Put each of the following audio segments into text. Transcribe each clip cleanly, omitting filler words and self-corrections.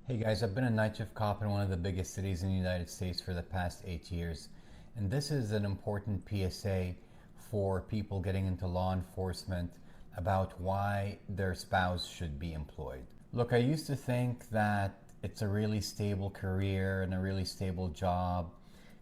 Hey guys, I've been a night shift cop in one of the biggest cities in the United States for the past 8 years. And this is an important PSA for people getting into law enforcement about why their spouse should be employed. Look, I used to think that it's a really stable career and a really stable job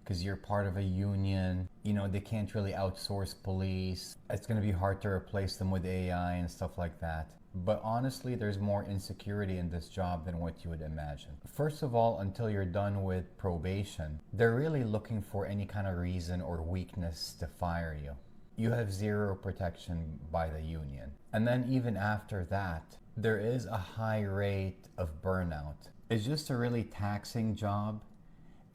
because you're part of a union. You know, they can't really outsource police. It's going to be hard to replace them with AI and stuff like that. But honestly, there's more insecurity in this job than what you would imagine. First of all, until you're done with probation, they're really looking for any kind of reason or weakness to fire you. You have zero protection by the union. And then, even after that, there is a high rate of burnout. It's just a really taxing job,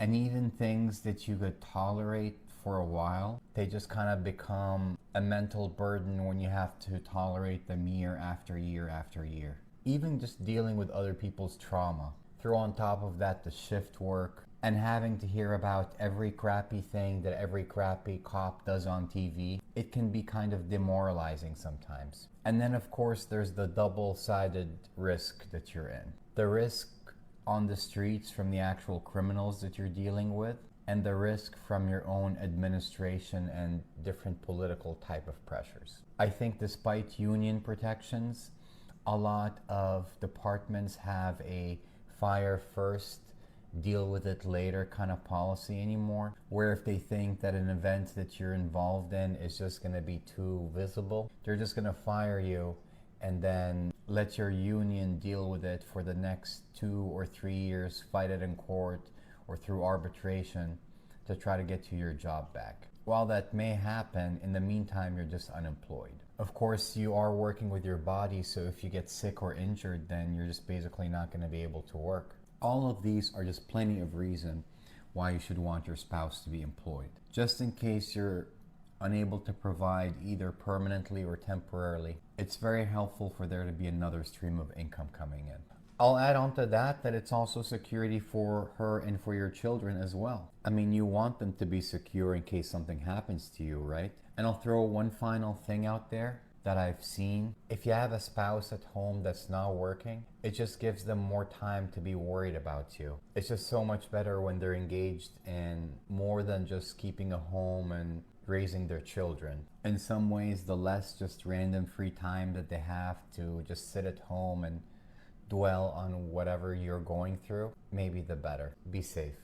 and even things that you could tolerate for a while, they just kind of become a mental burden when you have to tolerate them year after year after year. Even just dealing with other people's trauma. Throw on top of that the shift work and having to hear about every crappy thing that every crappy cop does on TV, it can be kind of demoralizing sometimes. And then, of course, there's the double sided risk that you're in. The risk on the streets from the actual criminals that you're dealing with, and the risk from your own administration and different political type of pressures. I think despite union protections, a lot of departments have a fire first, deal with it later kind of policy anymore, where if they think that an event that you're involved in is just going to be too visible, they're just going to fire you and then let your union deal with it for the next 2 or 3 years, fight it in court or through arbitration to try to get you your job back. While that may happen, in the meantime, you're just unemployed. Of course, you are working with your body, so if you get sick or injured, then you're just basically not going to be able to work. All of these are just plenty of reason why you should want your spouse to be employed. Just in case you're unable to provide either permanently or temporarily, it's very helpful for there to be another stream of income coming in. I'll add on to that it's also security for her and for your children as well. I mean, you want them to be secure in case something happens to you, right? And I'll throw one final thing out there that I've seen. If you have a spouse at home that's not working, it just gives them more time to be worried about you. It's just so much better when they're engaged in more than just keeping a home and raising their children. In some ways, the less just random free time that they have to just sit at home and dwell on whatever you're going through, maybe the better. Be safe.